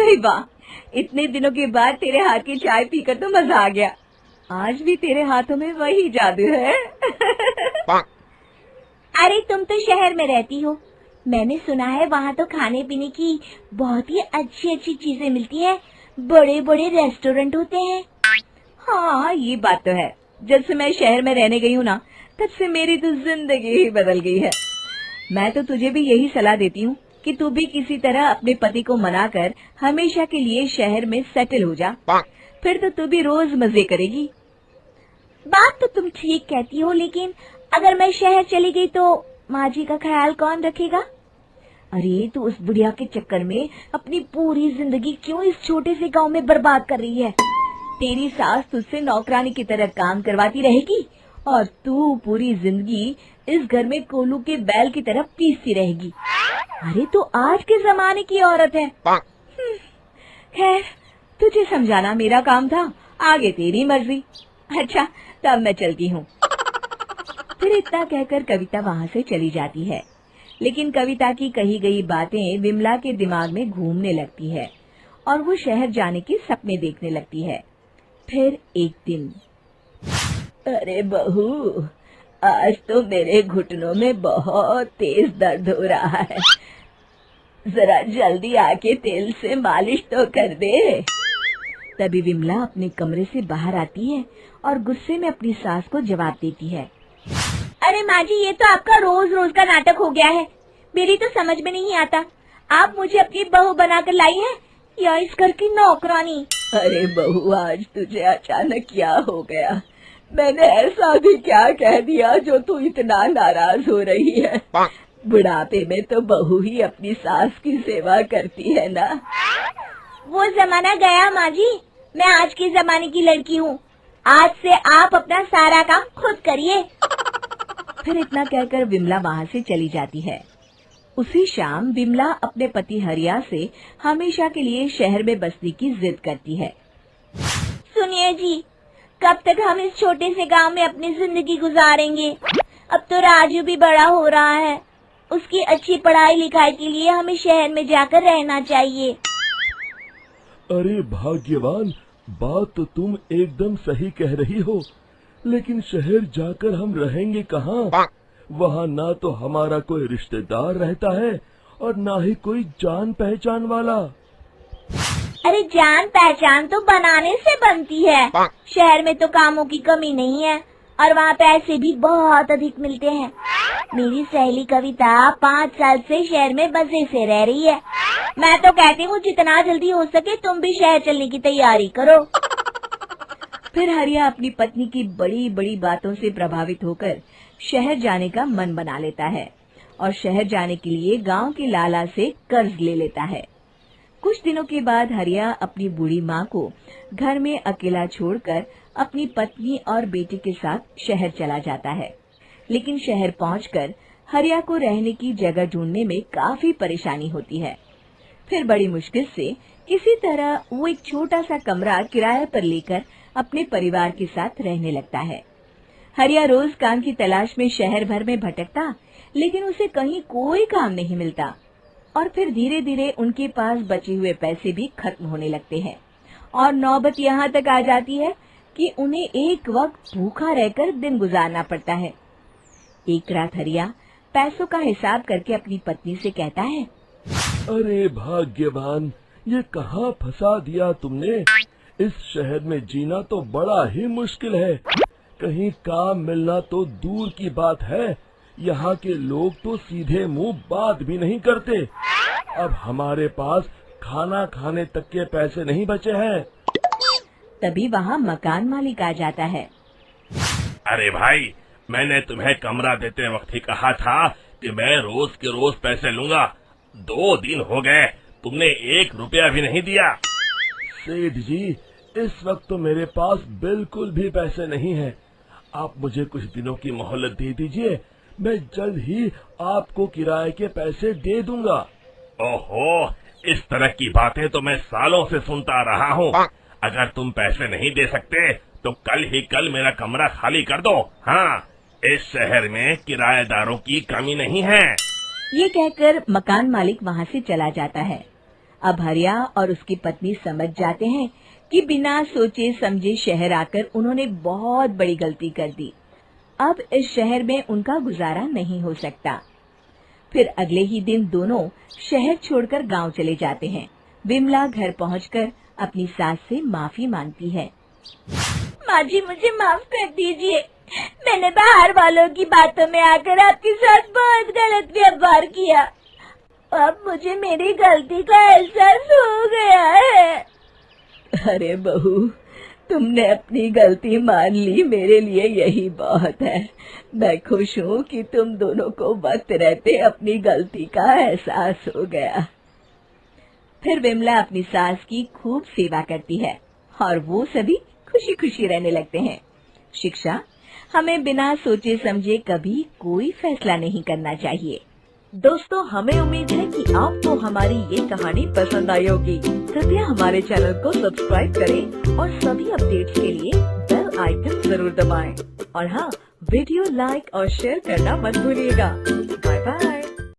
भाई वाह, इतने दिनों के बाद तेरे हाथ की चाय पीकर तो मजा आ गया। आज भी तेरे हाथों में वही जादू है। अरे तुम तो शहर में रहती हो, मैंने सुना है वहाँ तो खाने पीने की बहुत ही अच्छी अच्छी चीजें मिलती है, बड़े बड़े रेस्टोरेंट होते हैं। हाँ, ये बात तो है। जब से मैं शहर में रहने गई हूँ ना, तब से मेरी तो जिंदगी ही बदल गई है। मैं तो तुझे भी यही सलाह देती हूँ कि तू भी किसी तरह अपने पति को मनाकर हमेशा के लिए शहर में सेटल हो जा। फिर तो तू भी रोज मजे करेगी। बात तो तुम ठीक कहती हो, लेकिन अगर मैं शहर चली गई तो माँ जी का ख्याल कौन रखेगा? अरे तू उस बुढ़िया के चक्कर में अपनी पूरी जिंदगी क्यों इस छोटे से गांव में बर्बाद कर रही है? तेरी सास तुझसे नौकरानी की तरह काम करवाती रहेगी और तू पूरी जिंदगी इस घर में कोलू के बैल की तरह पीसती रहेगी। अरे तू आज के जमाने की औरत है। खैर, तुझे समझाना मेरा काम था, आगे तेरी मर्जी। अच्छा, तब मैं चलती हूँ। फिर इतना कहकर कविता वहाँ से चली जाती है। लेकिन कविता की कही गई बातें विमला के दिमाग में घूमने लगती है और वो शहर जाने के सपने देखने लगती है। फिर एक दिन, अरे बहू, आज तो मेरे घुटनों में बहुत तेज दर्द हो रहा है, जरा जल्दी आके तेल से मालिश तो कर दे। तभी विमला अपने कमरे से बाहर आती है और गुस्से में अपनी सास को जवाब देती है। अरे माँ जी, ये तो आपका रोज रोज का नाटक हो गया है। मेरी तो समझ में नहीं आता, आप मुझे अपनी बहू बनाकर लाई हैं या इस घर की नौकरानी? अरे बहू, आज तुझे अचानक क्या हो गया? मैंने ऐसा भी क्या कह दिया जो तू इतना नाराज हो रही है? बुढ़ापे में तो बहू ही अपनी सास की सेवा करती है ना। वो जमाना गया माँ जी, मैं आज के जमाने की लड़की हूँ। आज से आप अपना सारा काम खुद करिए। फिर इतना कहकर विमला वहाँ से चली जाती है। उसी शाम विमला अपने पति हरिया से हमेशा के लिए शहर में बसने की जिद करती है। सुनिए जी, कब तक हम इस छोटे से गांव में अपनी जिंदगी गुजारेंगे? अब तो राजू भी बड़ा हो रहा है, उसकी अच्छी पढ़ाई लिखाई के लिए हमें शहर में जाकर रहना चाहिए। अरे भाग्यवान, बात तो तुम एकदम सही कह रही हो, लेकिन शहर जाकर हम रहेंगे कहाँ? वहाँ ना तो हमारा कोई रिश्तेदार रहता है और ना ही कोई जान पहचान वाला। अरे जान पहचान तो बनाने से बनती है। शहर में तो कामों की कमी नहीं है और वहाँ पैसे भी बहुत अधिक मिलते हैं। मेरी सहेली कविता 5 साल से शहर में बसे से रह रही है। मैं तो कहती हूँ जितना जल्दी हो सके तुम भी शहर चलने की तैयारी करो। फिर हरिया अपनी पत्नी की बड़ी बड़ी बातों से प्रभावित होकर शहर जाने का मन बना लेता है और शहर जाने के लिए गांव के लाला से कर्ज ले लेता है। कुछ दिनों के बाद हरिया अपनी बूढ़ी माँ को घर में अकेला छोड़कर अपनी पत्नी और बेटे के साथ शहर चला जाता है। लेकिन शहर पहुंचकर हरिया को रहने की जगह ढूंढने में काफी परेशानी होती है। फिर बड़ी मुश्किल से किसी तरह वो एक छोटा सा कमरा किराए पर लेकर अपने परिवार के साथ रहने लगता है। हरिया रोज काम की तलाश में शहर भर में भटकता, लेकिन उसे कहीं कोई काम नहीं मिलता और फिर धीरे धीरे उनके पास बचे हुए पैसे भी खत्म होने लगते हैं और नौबत यहाँ तक आ जाती है कि उन्हें एक वक्त भूखा रहकर दिन गुजारना पड़ता है। एक रात हरिया पैसों का हिसाब करके अपनी पत्नी से कहता है, अरे भाग्यवान, ये कहाँ फंसा दिया तुमने? इस शहर में जीना तो बड़ा ही मुश्किल है। कहीं काम मिलना तो दूर की बात है, यहाँ के लोग तो सीधे मुंह बात भी नहीं करते। अब हमारे पास खाना खाने तक के पैसे नहीं बचे हैं। तभी वहाँ मकान मालिक आ जाता है। अरे भाई, मैंने तुम्हें कमरा देते वक्त ही कहा था कि मैं रोज के रोज पैसे लूंगा। 2 दिन हो गए, तुमने 1 रुपया भी नहीं दिया। सेठ जी, इस वक्त तो मेरे पास बिल्कुल भी पैसे नहीं हैं। आप मुझे कुछ दिनों की मोहलत दे दीजिए, मैं जल्द ही आपको किराए के पैसे दे दूंगा। ओहो, इस तरह की बातें तो मैं सालों से सुनता रहा हूँ। अगर तुम पैसे नहीं दे सकते तो कल ही कल मेरा कमरा खाली कर दो। हाँ, इस शहर में किराएदारों की कमी नहीं है। ये कहकर मकान मालिक वहाँ से चला जाता है। अब हरिया और उसकी पत्नी समझ जाते हैं कि बिना सोचे समझे शहर आकर उन्होंने बहुत बड़ी गलती कर दी। अब इस शहर में उनका गुजारा नहीं हो सकता। फिर अगले ही दिन दोनों शहर छोड़कर गांव चले जाते हैं। विमला घर पहुंचकर अपनी सास से माफी मांगती है। माँ जी, मुझे माफ कर दीजिए। मैंने बाहर वालों की बातों में आकर आपके साथ बहुत गलत व्यवहार किया। अब मुझे मेरी गलती का एहसास हो गया है। अरे बहू, तुमने अपनी गलती मान ली, मेरे लिए यही बहुत है। मैं खुश हूँ कि तुम दोनों को वक्त रहते अपनी गलती का एहसास हो गया। फिर विमला अपनी सास की खूब सेवा करती है और वो सभी खुशी खुशी रहने लगते हैं। शिक्षा: हमें बिना सोचे समझे कभी कोई फैसला नहीं करना चाहिए। दोस्तों, हमें उम्मीद है कि आपको हमारी ये कहानी पसंद आई होगी। कृपया हमारे चैनल को सब्सक्राइब करें और सभी अपडेट्स के लिए बेल आइकन जरूर दबाएं। और हाँ, वीडियो लाइक और शेयर करना मत भूलिएगा।